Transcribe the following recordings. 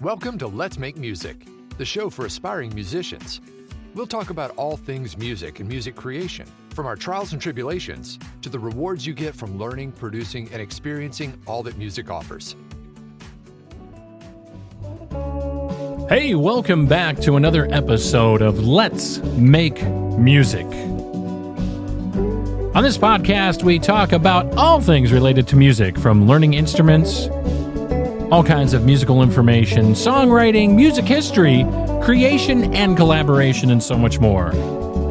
Welcome to Let's Make Music, the show for aspiring musicians. We'll talk about all things music and music creation, from our trials and tribulations to the rewards you get from learning, producing, and experiencing all that music offers. Hey, welcome back to another episode of Let's Make Music. On this podcast, we talk about all things related to music, from learning instruments, all kinds of musical information, songwriting, music history, creation, and collaboration, and so much more.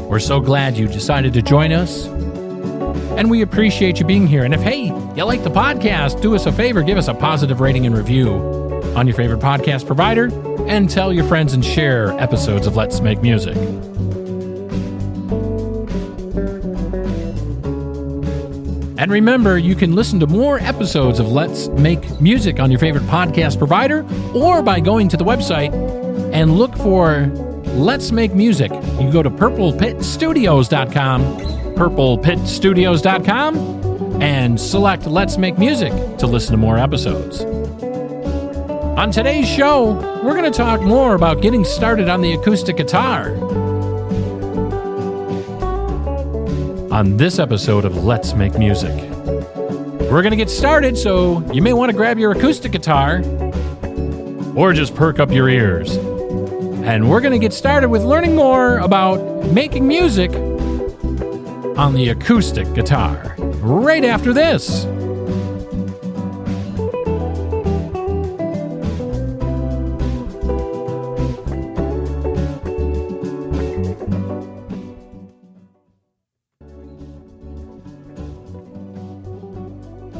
We're so glad you decided to join us, and we appreciate you being here. And if, hey, you like the podcast, do us a favor, give us a positive rating and review on your favorite podcast provider, and tell your friends and share episodes of Let's Make Music. And remember, you can listen to more episodes of Let's Make Music on your favorite podcast provider, or by going to the website and look for Let's Make Music. You can go to purplepitstudios.com, purplepitstudios.com, and select Let's Make Music to listen to more episodes. On today's show, we're going to talk more about getting started on the acoustic guitar. On this episode of Let's Make Music, we're going to get started, so you may want to grab your acoustic guitar or just perk up your ears. And we're going to get started with learning more about making music on the acoustic guitar right after this.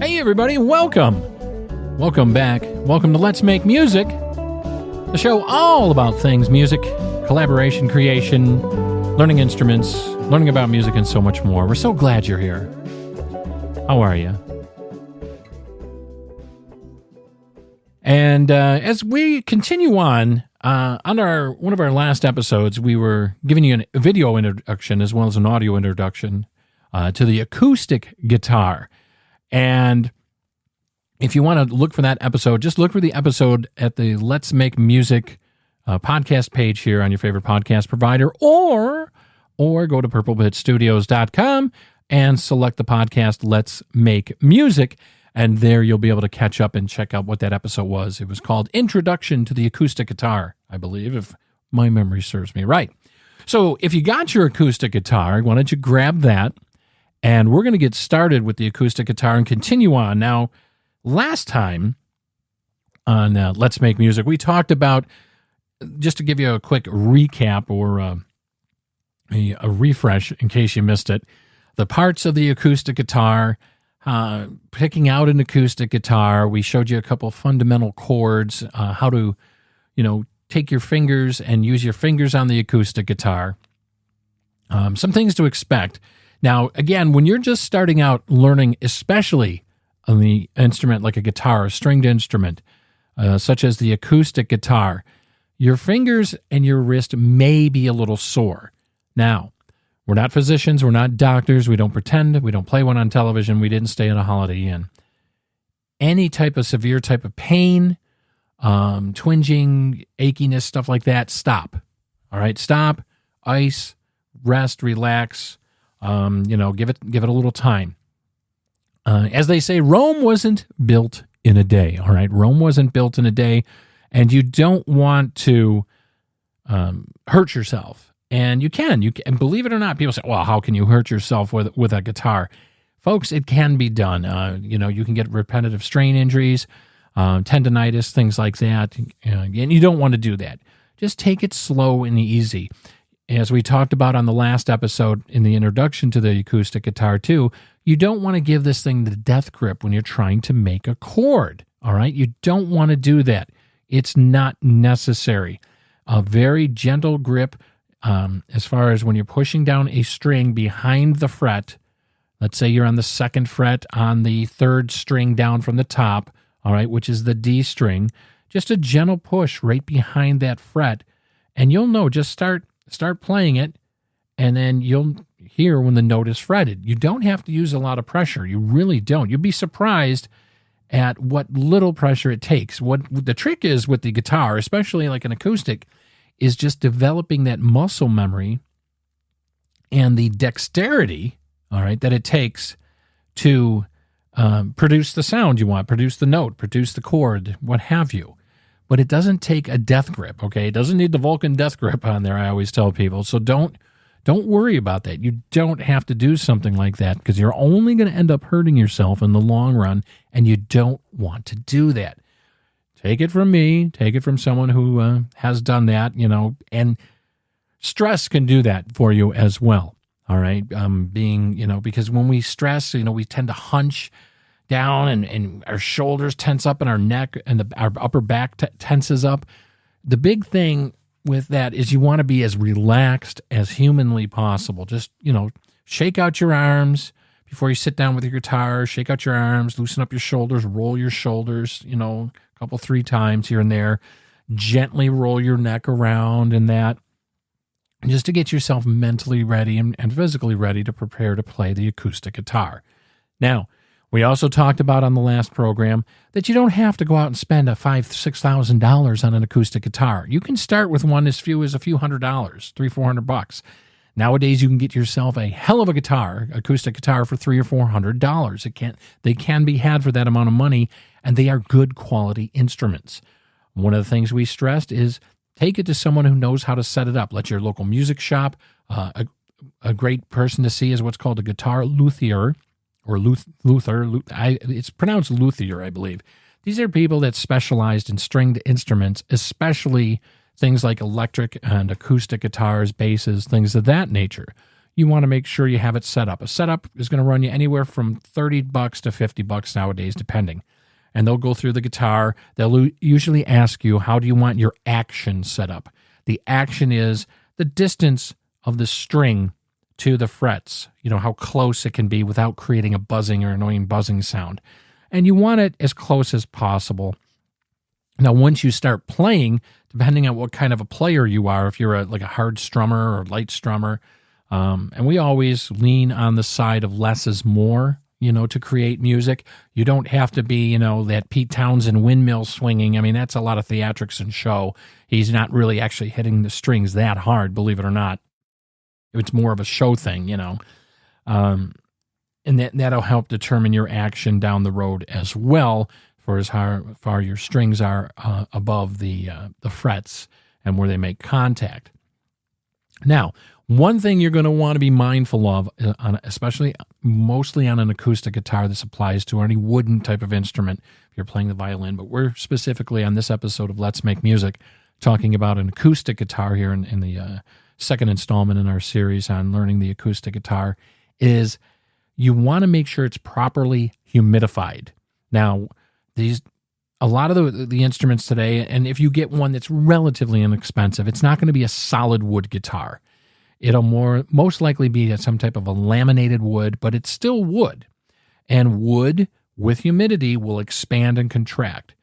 Hey everybody, welcome back. Welcome to Let's Make Music, the show all about things music, collaboration, creation, learning instruments, learning about music, and so much more. We're so glad you're here. How are you? And as we continue on one of our last episodes, we were giving you a video introduction as well as an audio introduction to the acoustic guitar. And if you want to look for that episode, just look for the episode at the Let's Make Music podcast page here on your favorite podcast provider, or go to purplepitstudios.com and select the podcast Let's Make Music, and there you'll be able to catch up and check out what that episode was. It was called Introduction to the Acoustic Guitar, I believe, if my memory serves me right. So if you got your acoustic guitar, why don't you grab that? And we're going to get started with the acoustic guitar and continue on. Now, last time on Let's Make Music, we talked about, just to give you a quick recap or a refresh in case you missed it, the parts of the acoustic guitar, picking out an acoustic guitar. We showed you a couple fundamental chords, how to, take your fingers and use your fingers on the acoustic guitar. Some things to expect. Now, again, when you're just starting out learning, especially on the instrument like a guitar, a stringed instrument, such as the acoustic guitar, your fingers and your wrist may be a little sore. Now, we're not physicians, we're not doctors, we don't pretend, we don't play one on television, we didn't stay in a Holiday Inn. Any type of severe type of pain, twinging, achiness, stuff like that, stop. All right, stop, ice, rest, relax. Give it a little time. As they say, Rome wasn't built in a day. All right, Rome wasn't built in a day, and you don't want to hurt yourself. And you can, believe it or not. People say, "Well, how can you hurt yourself with a guitar?" Folks, it can be done. You can get repetitive strain injuries, tendonitis, things like that, and you don't want to do that. Just take it slow and easy. As we talked about on the last episode in the introduction to the acoustic guitar too, you don't want to give this thing the death grip when you're trying to make a chord, all right? You don't want to do that. It's not necessary. A very gentle grip as far as when you're pushing down a string behind the fret. Let's say you're on the second fret on the third string down from the top, all right, which is the D string. Just a gentle push right behind that fret, and you'll know, just start playing it, and then you'll hear when the note is fretted. You don't have to use a lot of pressure. You really don't. You'll be surprised at what little pressure it takes. What the trick is with the guitar, especially like an acoustic, is just developing that muscle memory and the dexterity, all right, that it takes to produce the sound you want, produce the note, produce the chord, what have you. But it doesn't take a death grip, okay? It doesn't need the Vulcan death grip on there, I always tell people. So don't worry about that. You don't have to do something like that because you're only going to end up hurting yourself in the long run, and you don't want to do that. Take it from me. Take it from someone who has done that, and stress can do that for you as well, all right? Because when we stress, we tend to hunch down and our shoulders tense up in our neck and our upper back tenses up. The big thing with that is you want to be as relaxed as humanly possible. Just, shake out your arms before you sit down with your guitar, shake out your arms, loosen up your shoulders, roll your shoulders, a couple, 3 times here and there. Gently roll your neck around and that, just to get yourself mentally ready and physically ready to prepare to play the acoustic guitar. Now, we also talked about on the last program that you don't have to go out and spend $5,000-$6,000 on an acoustic guitar. You can start with one as few as a few $100, $300-$400. Nowadays, you can get yourself a hell of a guitar, acoustic guitar, for $300 or $400. They can be had for that amount of money, and they are good quality instruments. One of the things we stressed is take it to someone who knows how to set it up. Let your local music shop. A great person to see is what's called a guitar luthier. Or Luther, it's pronounced luthier, I believe. These are people that specialized in stringed instruments, especially things like electric and acoustic guitars, basses, things of that nature. You want to make sure you have it set up. A setup is going to run you anywhere from $30 to $50 nowadays, depending. And they'll go through the guitar. They'll usually ask you, how do you want your action set up? The action is the distance of the string to the frets, how close it can be without creating a buzzing or annoying buzzing sound. And you want it as close as possible. Now, once you start playing, depending on what kind of a player you are, if you're like a hard strummer or light strummer, and we always lean on the side of less is more, to create music. You don't have to be, that Pete Townsend windmill swinging. I mean, that's a lot of theatrics and show. He's not really actually hitting the strings that hard, believe it or not. It's more of a show thing, and that'll help determine your action down the road as well, for as far your strings are above the frets and where they make contact. Now, one thing you're going to want to be mindful of, mostly on an acoustic guitar, this applies to any wooden type of instrument if you're playing the violin, but we're specifically on this episode of Let's Make Music talking about an acoustic guitar here in the second installment in our series on learning the acoustic guitar, is you want to make sure it's properly humidified. Now, a lot of the instruments today, and if you get one that's relatively inexpensive, it's not going to be a solid wood guitar. It'll most likely be some type of a laminated wood, but it's still wood. And wood with humidity will expand and contract.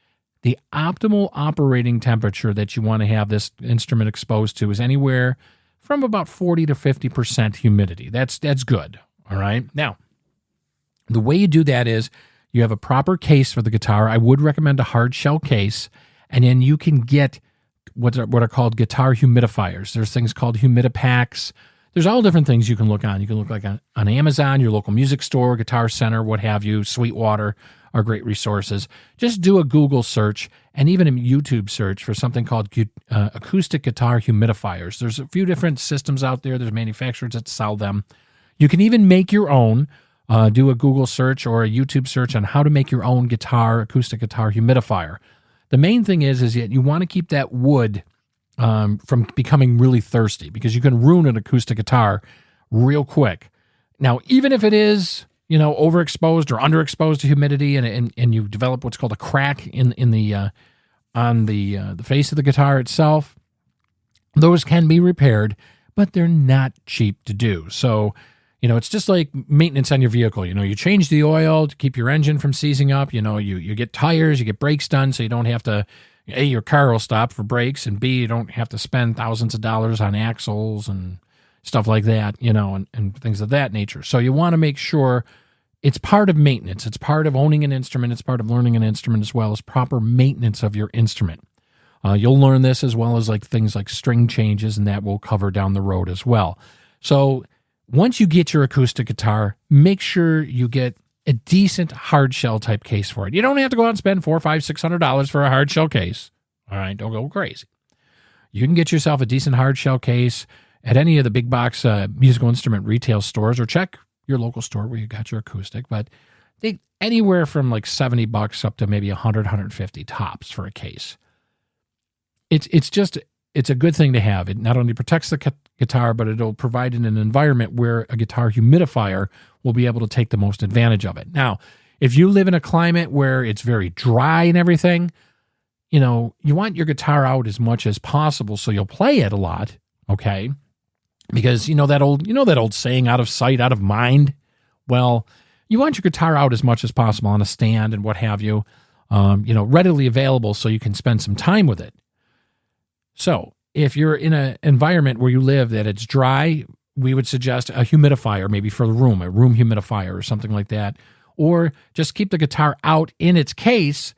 The optimal operating temperature that you want to have this instrument exposed to is anywhere from about 40 to 50% humidity. That's good, all right? Now, the way you do that is you have a proper case for the guitar. I would recommend a hard shell case, and then you can get what are called guitar humidifiers. There's things called humidipacks. There's all different things you can look on. You can look like on Amazon, your local music store, Guitar Center, what have you. Sweetwater are great resources. Just do a Google search and even a YouTube search for something called acoustic guitar humidifiers. There's a few different systems out there. There's manufacturers that sell them. You can even make your own. Do a Google search or a YouTube search on how to make your own acoustic guitar humidifier. The main thing is that you want to keep that wood from becoming really thirsty, because you can ruin an acoustic guitar real quick. Now, even if it is, overexposed or underexposed to humidity, and you develop what's called a crack on the face of the guitar itself, those can be repaired, but they're not cheap to do. So, it's just like maintenance on your vehicle. You change the oil to keep your engine from seizing up. You get tires, you get brakes done, so you don't have to, A, your car will stop for brakes, and B, you don't have to spend thousands of dollars on axles and stuff like that, and things of that nature. So you want to make sure it's part of maintenance. It's part of owning an instrument. It's part of learning an instrument as well as proper maintenance of your instrument. You'll learn this as well as like things like string changes, and that we'll cover down the road as well. So once you get your acoustic guitar, make sure you get a decent hard shell type case for it. You don't have to go out and spend $400, $500, $600 for a hard shell case. All right, don't go crazy. You can get yourself a decent hard shell case at any of the big box musical instrument retail stores, or check your local store where you got your acoustic. But they anywhere from like $70 up to maybe $100, $150 tops for a case. It's a good thing to have. It not only protects the guitar, but it'll provide in an environment where a guitar humidifier will be able to take the most advantage of it. Now, if you live in a climate where it's very dry and everything, you want your guitar out as much as possible so you'll play it a lot, okay? Because that old saying, out of sight, out of mind. Well, you want your guitar out as much as possible on a stand and what have you, readily available so you can spend some time with it. So if you're in an environment where you live that it's dry, we would suggest a humidifier, maybe for the room, a room humidifier or something like that. Or just keep the guitar out in its case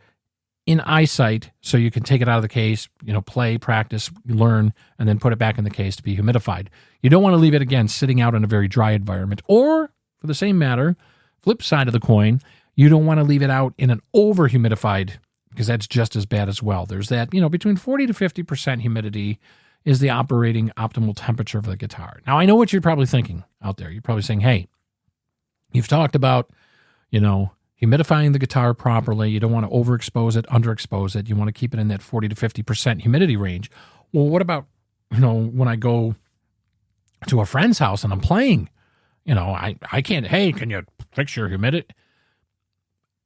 in eyesight so you can take it out of the case, play, practice, learn, and then put it back in the case to be humidified. You don't want to leave it, again, sitting out in a very dry environment. Or, for the same matter, flip side of the coin, you don't want to leave it out in an over-humidified, because that's just as bad as well. There's that, between 40 to 50% humidity is the operating optimal temperature of the guitar. Now, I know what you're probably thinking out there. You're probably saying, hey, you've talked about, humidifying the guitar properly. You don't want to overexpose it, underexpose it. You want to keep it in that 40 to 50% humidity range. Well, what about, when I go to a friend's house and I'm playing, I can't, hey, can you fix your humidity?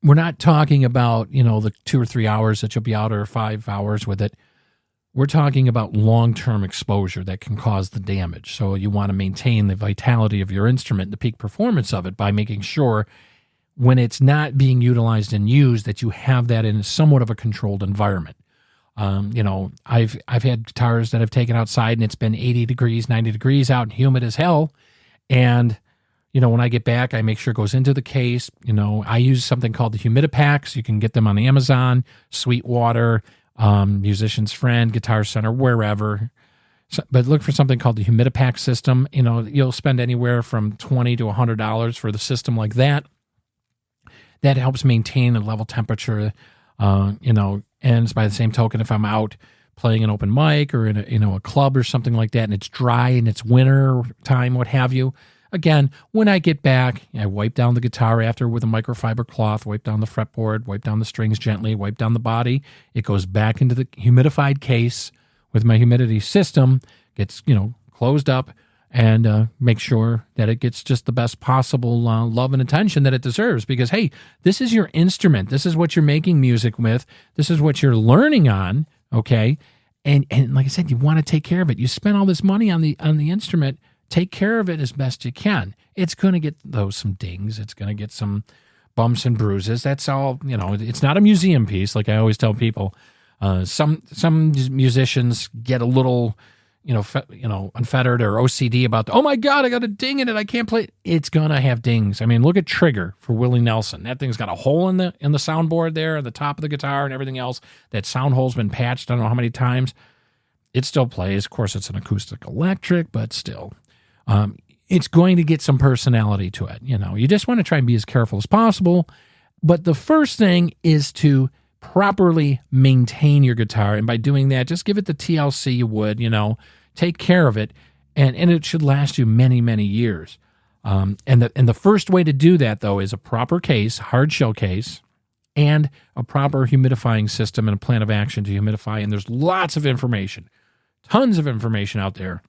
We're not talking about, the 2 or 3 hours that you'll be out or 5 hours with it. We're talking about long-term exposure that can cause the damage. So you want to maintain the vitality of your instrument, the peak performance of it, by making sure when it's not being utilized and used that you have that in somewhat of a controlled environment. I've had guitars that I've taken outside and it's been 80 degrees, 90 degrees out and humid as hell. And when I get back, I make sure it goes into the case. I use something called the Humidipacks. You can get them on Amazon, Sweetwater, Musician's Friend, Guitar Center, wherever. So, but look for something called the Humidipack system. You'll spend anywhere from $20 to $100 for the system like that. That helps maintain a level temperature, and it's by the same token, if I'm out playing an open mic or in a club or something like that, and it's dry and it's winter time, what have you. Again, when I get back, I wipe down the guitar after with a microfiber cloth, wipe down the fretboard, wipe down the strings gently, wipe down the body. It goes back into the humidified case with my humidity system, gets, closed up, and make sure that it gets just the best possible love and attention that it deserves. Because, hey, this is your instrument. This is what you're making music with. This is what you're learning on, okay? And like I said, you want to take care of it. You spend all this money on the instrument. Take care of it as best you can. It's going to get some dings. It's going to get some bumps and bruises. That's all, it's not a museum piece, like I always tell people. Some musicians get a little, unfettered or OCD about, oh my God, I got a ding in it. I can't play. It's going to have dings. I mean, look at Trigger for Willie Nelson. That thing's got a hole in the soundboard there at the top of the guitar and everything else. That sound hole's been patched I don't know how many times. It still plays. Of course, it's an acoustic electric, but still. It's going to get some personality to it. You just want to try and be as careful as possible. But the first thing is to properly maintain your guitar. And by doing that, just give it the TLC you would, take care of it. And it should last you many, many years. And the first way to do that, though, is a proper case, hard shell case, and a proper humidifying system and a plan of action to humidify. And there's lots of information, tons of information out there,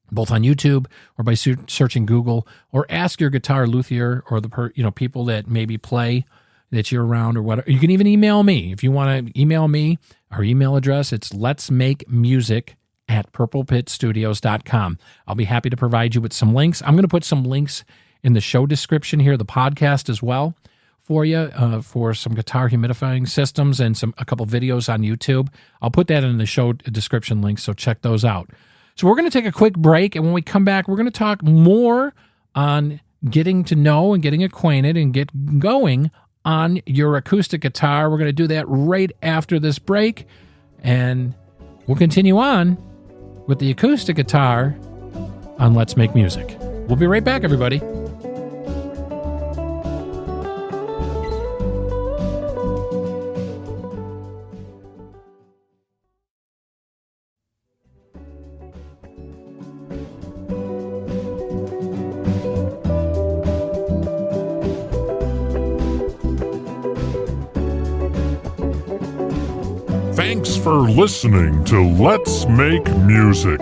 both on YouTube or by searching Google, or ask your guitar luthier or the people that maybe play that you're around or whatever. You can even email me. If you want to email me, our email address, it's letsmakemusic@purplepitstudios.com. I'll be happy to provide you with some links. I'm going to put some links in the show description here, the podcast as well, for you, for some guitar humidifying systems and a couple videos on YouTube. I'll put that in the show description links, so check those out. So we're going to take a quick break, and when we come back, we're going to talk more on getting to know and getting acquainted and get going on your acoustic guitar. We're going to do that right after this break, and we'll continue on with the acoustic guitar on Let's Make Music. We'll be right back, everybody. Thanks for listening to Let's Make Music.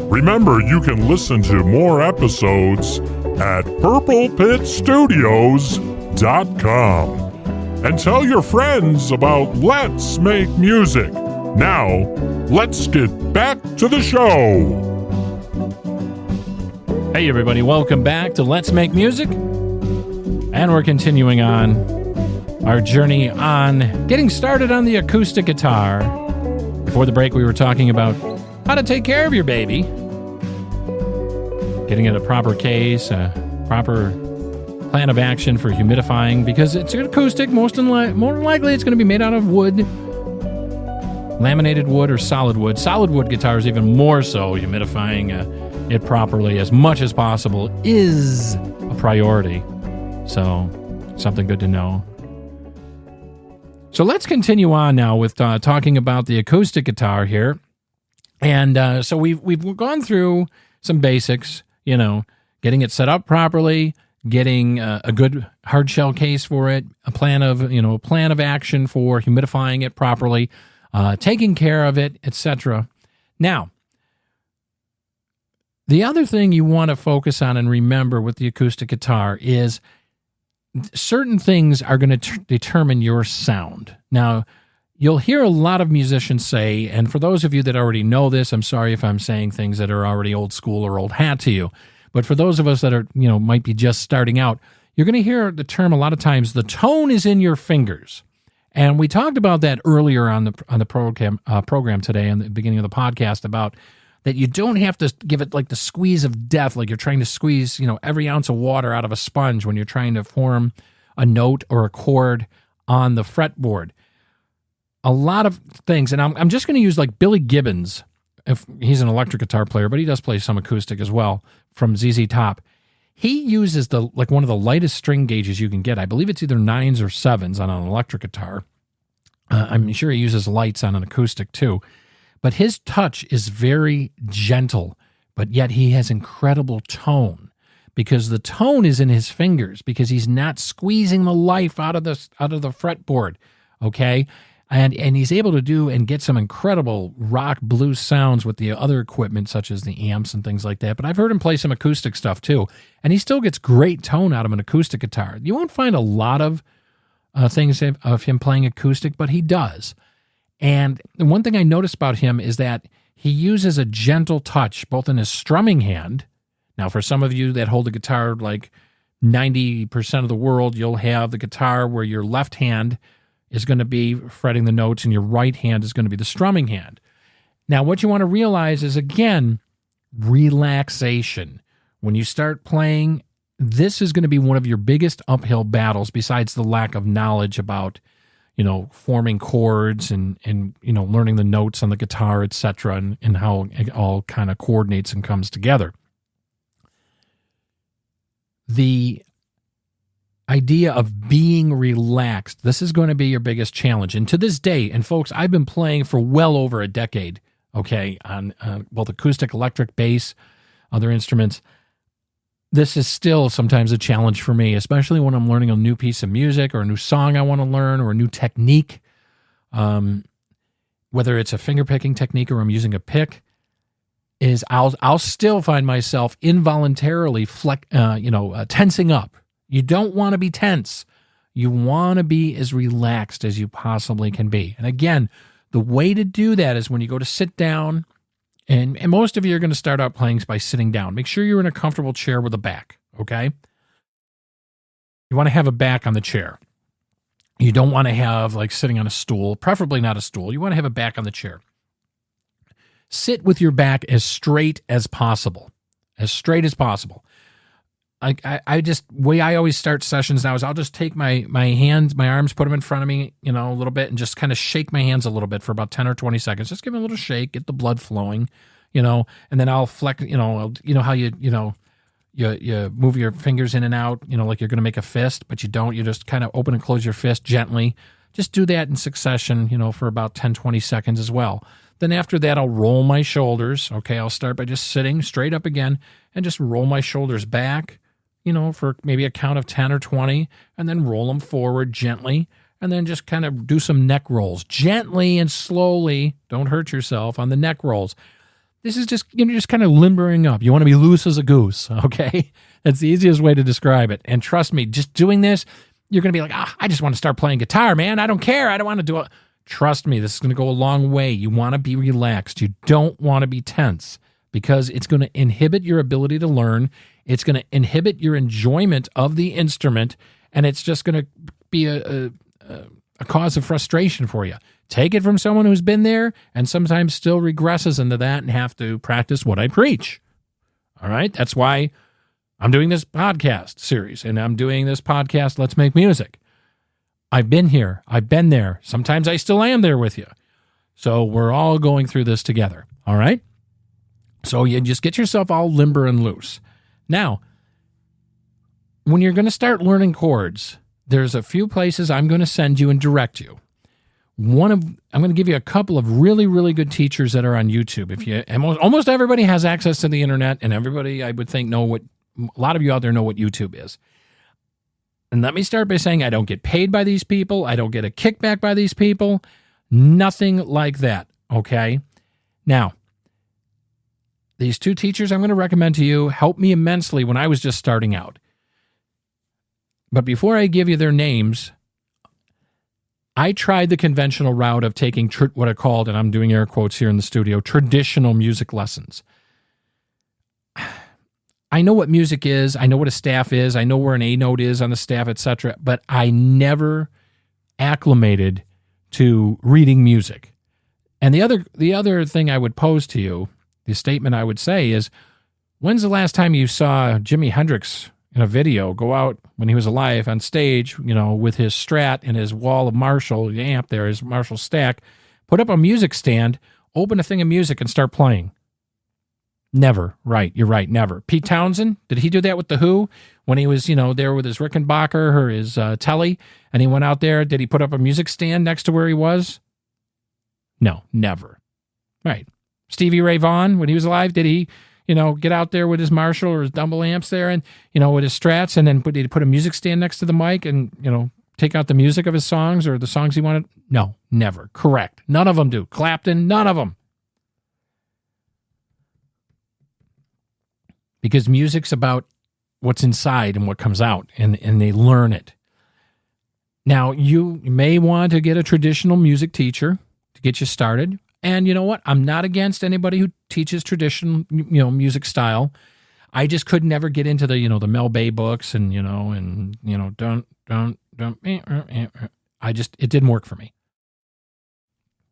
Remember, you can listen to more episodes at purplepitstudios.com. And tell your friends about Let's Make Music. Now, let's get back to the show. Hey, everybody. Welcome back to Let's Make Music. And we're continuing on our journey on getting started on the acoustic guitar. Before the break, we were talking about how to take care of your baby. Getting it a proper case, a proper plan of action for humidifying, because it's an acoustic. More likely it's going to be made out of wood, laminated wood or solid wood. Solid wood guitars even more so. Humidifying it properly as much as possible is a priority. So, something good to know. So let's continue on now with talking about the acoustic guitar here. And so we've gone through some basics, getting it set up properly, getting a good hard shell case for it, a plan of action for humidifying it properly, taking care of it, etc. Now, the other thing you want to focus on and remember with the acoustic guitar is certain things are going to determine your sound. Now, you'll hear a lot of musicians say, and for those of you that already know this, I'm sorry if I'm saying things that are already old school or old hat to you, but for those of us that are, might be just starting out, you're going to hear the term a lot of times, the tone is in your fingers. And we talked about that earlier on the program today, in the beginning of the podcast, about that you don't have to give it like the squeeze of death, like you're trying to squeeze, every ounce of water out of a sponge when you're trying to form a note or a chord on the fretboard. A lot of things, and I'm just going to use like Billy Gibbons, if he's an electric guitar player, but he does play some acoustic as well, from ZZ Top. He uses one of the lightest string gauges you can get. I believe it's either 9s or 7s on an electric guitar. I'm sure he uses lights on an acoustic too. But his touch is very gentle, but yet he has incredible tone, because the tone is in his fingers, because he's not squeezing the life out of the fretboard, okay? And he's able to do and get some incredible rock blues sounds with the other equipment, such as the amps and things like that. But I've heard him play some acoustic stuff too, and he still gets great tone out of an acoustic guitar. You won't find a lot of things of him playing acoustic, but he does. And one thing I noticed about him is that he uses a gentle touch, both in his strumming hand. Now, for some of you that hold a guitar like 90% of the world, you'll have the guitar where your left hand is going to be fretting the notes and your right hand is going to be the strumming hand. Now, what you want to realize is, again, relaxation. When you start playing, this is going to be one of your biggest uphill battles, besides the lack of knowledge about forming chords and learning the notes on the guitar, etc., and how it all kind of coordinates and comes together. The idea of being relaxed, this is going to be your biggest challenge. And to this day, and folks, I've been playing for well over a decade, okay, on both acoustic, electric, bass, other instruments. This is still sometimes a challenge for me, especially when I'm learning a new piece of music or a new song I want to learn or a new technique, whether it's a finger-picking technique or I'm using a pick, is I'll still find myself involuntarily tensing up. You don't want to be tense. You want to be as relaxed as you possibly can be. And again, the way to do that is when you go to sit down, and most of you are going to start out playing by sitting down. Make sure you're in a comfortable chair with a back, okay? You want to have a back on the chair. You don't want to have like sitting on a stool, preferably not a stool. You want to have a back on the chair. Sit with your back as straight as possible. As straight as possible. I just, way I always start sessions now is I'll just take my hands, my arms, put them in front of me, a little bit, and just kind of shake my hands a little bit for about 10 or 20 seconds. Just give them a little shake, get the blood flowing, and then I'll flex, how you move your fingers in and out, like you're going to make a fist, but you don't. You just kind of open and close your fist gently. Just do that in succession, for about 10, 20 seconds as well. Then after that, I'll roll my shoulders. Okay, I'll start by just sitting straight up again and just roll my shoulders back, for maybe a count of 10 or 20, and then roll them forward gently, and then just kind of do some neck rolls. Gently and slowly, don't hurt yourself on the neck rolls. This is just, just kind of limbering up. You want to be loose as a goose, okay? That's the easiest way to describe it. And trust me, just doing this, you're going to be like, I just want to start playing guitar, man. I don't care. I don't want to do it. Trust me, this is going to go a long way. You want to be relaxed. You don't want to be tense because it's going to inhibit your ability to learn. It's going to inhibit your enjoyment of the instrument, and it's just going to be a cause of frustration for you. Take it from someone who's been there and sometimes still regresses into that and have to practice what I preach. All right? That's why I'm doing this podcast series, and I'm doing this podcast, Let's Make Music. I've been here. I've been there. Sometimes I still am there with you. So we're all going through this together. All right? So you just get yourself all limber and loose. Now, when you're going to start learning chords, there's a few places I'm going to send you and direct you. I'm going to give you a couple of really, really good teachers that are on YouTube. Almost everybody has access to the internet, and everybody, I would think, a lot of you out there know what YouTube is. And let me start by saying I don't get paid by these people. I don't get a kickback by these people. Nothing like that, okay? Now, these two teachers I'm going to recommend to you helped me immensely when I was just starting out. But before I give you their names, I tried the conventional route of taking what I called, and I'm doing air quotes here in the studio, traditional music lessons. I know what music is. I know what a staff is. I know where an A note is on the staff, etc. But I never acclimated to reading music. And the other thing I would pose to you, the statement I would say is, when's the last time you saw Jimi Hendrix in a video go out when he was alive on stage, with his Strat and his wall of Marshall, the amp there, his Marshall stack, put up a music stand, open a thing of music and start playing? Never. Right. You're right. Never. Pete Townsend, did he do that with The Who when he was, there with his Rickenbacker or his Telly, and he went out there? Did he put up a music stand next to where he was? No, never. Right. Stevie Ray Vaughan, when he was alive, did he, get out there with his Marshall or his Dumble amps there and, with his Strats, and then did he put a music stand next to the mic and, take out the music of his songs or the songs he wanted? No, never. Correct. None of them do. Clapton, none of them. Because music's about what's inside and what comes out, and they learn it. Now, you may want to get a traditional music teacher to get you started. And you know what? I'm not against anybody who teaches traditional, music style. I just could never get into the, the Mel Bay books and, don't. It didn't work for me.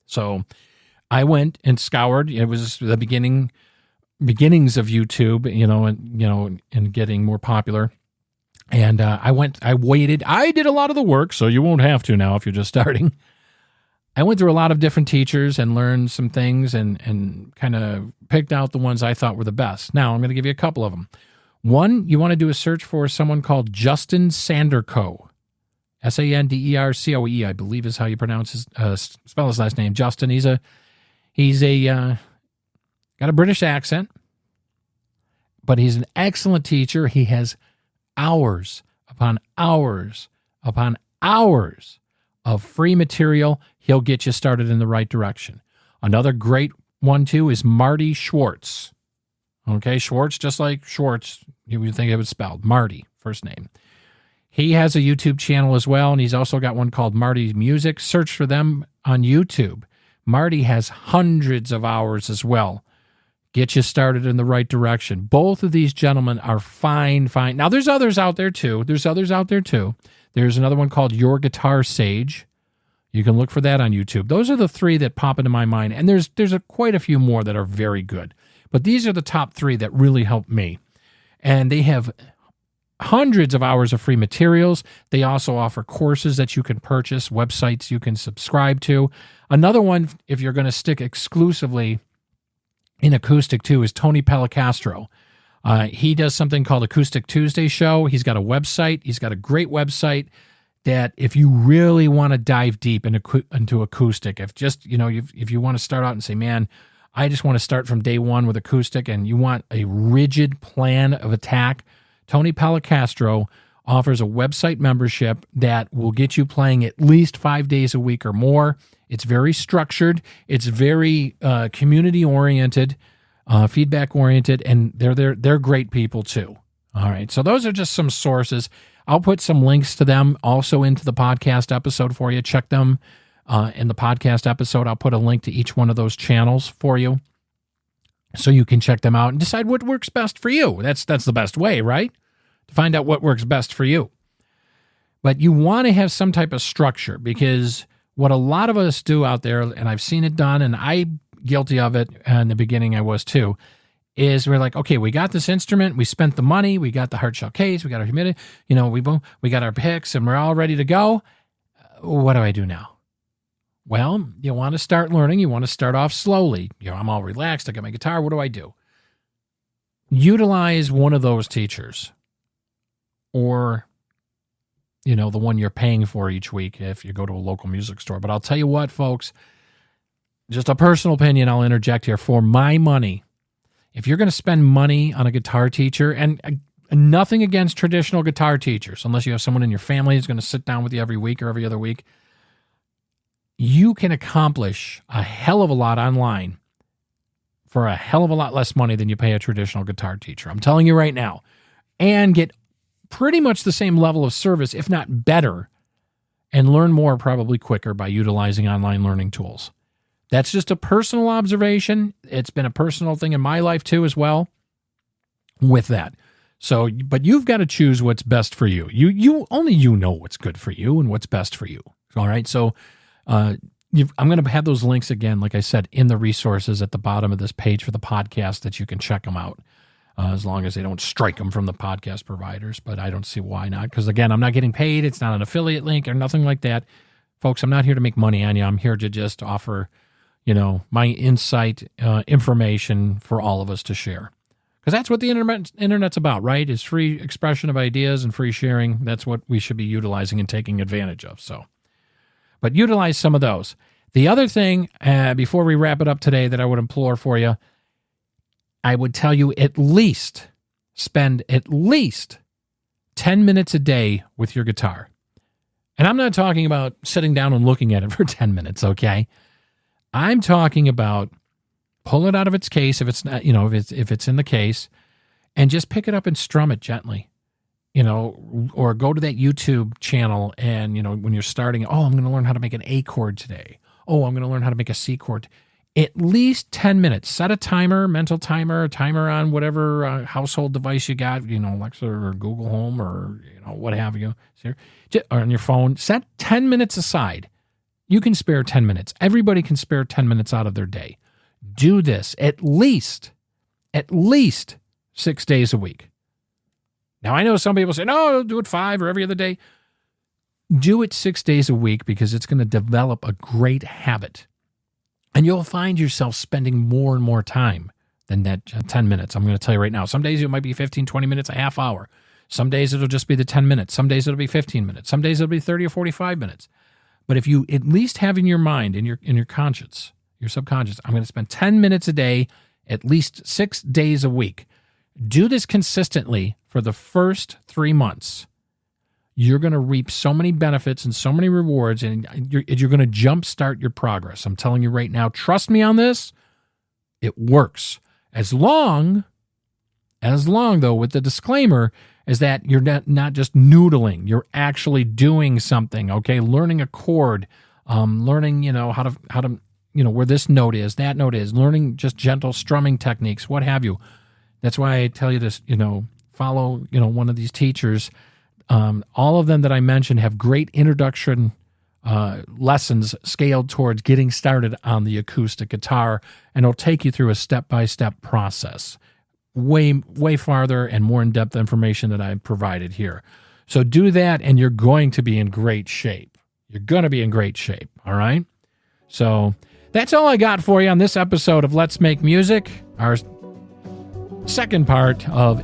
So I went and scoured. It was the beginnings of YouTube, and getting more popular. And I waited. I did a lot of the work, so you won't have to now if you're just starting. I went through a lot of different teachers and learned some things and kind of picked out the ones I thought were the best. Now, I'm going to give you a couple of them. One, you want to do a search for someone called Justin Sandercoe. Sandercoe, I believe is how you pronounce spell his last name. Justin, he's got a British accent, but he's an excellent teacher. He has hours upon hours upon hours of free material. He'll get you started in the right direction. Another great one, too, is Marty Schwartz. Okay, Schwartz, just like Schwartz, you would think it was spelled. Marty, first name. He has a YouTube channel as well, and he's also got one called Marty Music. Search for them on YouTube. Marty has hundreds of hours as well. Get you started in the right direction. Both of these gentlemen are fine. Now, there's others out there, too. There's another one called Your Guitar Sage. You can look for that on YouTube. Those are the three that pop into my mind, and there's quite a few more that are very good. But these are the top three that really helped me. And they have hundreds of hours of free materials. They also offer courses that you can purchase, websites you can subscribe to. Another one, if you're going to stick exclusively in acoustic too, is Tony Pellicastro. He does something called Acoustic Tuesday Show. He's got a website. He's got a great website that if you really want to dive deep into acoustic, if you want to start out and say, man, I just want to start from day one with acoustic, and you want a rigid plan of attack, Tony Pellicastro offers a website membership that will get you playing at least 5 days a week or more. It's very structured. It's very community-oriented, feedback-oriented, and they're great people too. All right, so those are just some sources. I'll put some links to them also into the podcast episode for you. Check them in the podcast episode. I'll put a link to each one of those channels for you so you can check them out and decide what works best for you. That's the best way, right? To find out what works best for you. But you want to have some type of structure, because what a lot of us do out there, and I've seen it done, and I'm guilty of it in the beginning, I was too, is we're like, okay, we got this instrument, we spent the money, we got the hard shell case, we got our humidity, we got our picks, and we're all ready to go. What do I do now? Well, you want to start learning. You want to start off slowly. I'm all relaxed. I got my guitar. What do I do? Utilize one of those teachers, or, the one you're paying for each week if you go to a local music store. But I'll tell you what, folks, just a personal opinion I'll interject here. For my money, if you're going to spend money on a guitar teacher, and nothing against traditional guitar teachers, unless you have someone in your family who's going to sit down with you every week or every other week, you can accomplish a hell of a lot online for a hell of a lot less money than you pay a traditional guitar teacher. I'm telling you right now. And get pretty much the same level of service, if not better, and learn more probably quicker by utilizing online learning tools. That's just a personal observation. It's been a personal thing in my life too as well with that. So, but you've got to choose what's best for you. You know what's good for you and what's best for you. All right. So, I'm going to have those links again, like I said, in the resources at the bottom of this page for the podcast, that you can check them out, as long as they don't strike them from the podcast providers. But I don't see why not, because, again, I'm not getting paid. It's not an affiliate link or nothing like that. Folks, I'm not here to make money on you. I'm here to just offer, my insight, information for all of us to share. Because that's what the internet's about, right? Is free expression of ideas and free sharing. That's what we should be utilizing and taking advantage of. But utilize some of those. The other thing, before we wrap it up today, that I would implore for you, I would tell you spend at least 10 minutes a day with your guitar. And I'm not talking about sitting down and looking at it for 10 minutes, okay? I'm talking about pull it out of its case if it's not, if it's in the case, and just pick it up and strum it gently. Or go to that YouTube channel and, when you're starting, I'm going to learn how to make an A chord today. I'm going to learn how to make a C chord. At least 10 minutes. Set a timer, mental timer, timer on whatever household device you got, Alexa or Google Home or, what have you. Or on your phone. Set 10 minutes aside. You can spare 10 minutes. Everybody can spare 10 minutes out of their day. Do this at least 6 days a week. Now, I know some people say, no, do it 5 or every other day. Do it 6 days a week, because it's going to develop a great habit. And you'll find yourself spending more and more time than that 10 minutes. I'm going to tell you right now. Some days it might be 15, 20 minutes, a half hour. Some days it'll just be the 10 minutes. Some days it'll be 15 minutes. Some days it'll be 30 or 45 minutes. But if you at least have in your mind, in your conscience, your subconscious, I'm going to spend 10 minutes a day, at least 6 days a week. Do this consistently for the first 3 months. You're going to reap so many benefits and so many rewards, and you're going to jumpstart your progress. I'm telling you right now, trust me on this. It works. As long, though, with the disclaimer, is that you're not just noodling. You're actually doing something, okay? Learning a chord, learning, how to, where this note is, that note is, learning just gentle strumming techniques, what have you. That's why I tell you to, follow, one of these teachers. All of them that I mentioned have great introduction lessons scaled towards getting started on the acoustic guitar, and it'll take you through a step-by-step process. way farther and more in-depth information that I provided here. So do that, and you're going to be in great shape. You're going to be in great shape, all right? So that's all I got for you on this episode of Let's Make Music, our second part of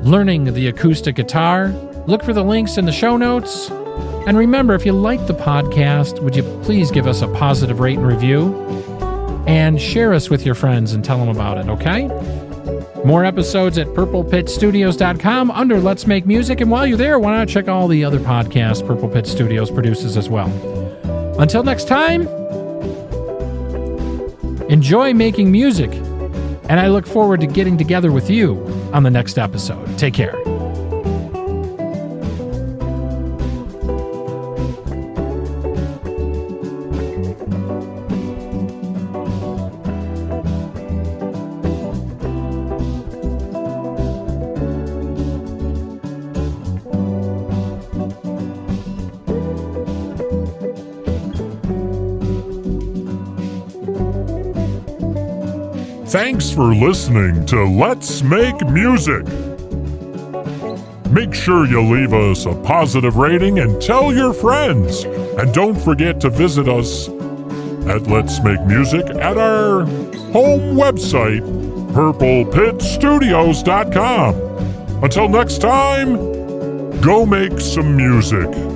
learning the acoustic guitar. Look for the links in the show notes. And remember, if you like the podcast, would you please give us a positive rate and review? And share us with your friends and tell them about it, okay? More episodes at purplepitstudios.com under Let's Make Music. And while you're there, why not check all the other podcasts Purple Pit Studios produces as well. Until next time, enjoy making music. And I look forward to getting together with you on the next episode. Take care. Thanks for listening to Let's Make Music. Make sure you leave us a positive rating and tell your friends. And don't forget to visit us at Let's Make Music at our home website, purplepitstudios.com. Until next time, go make some music.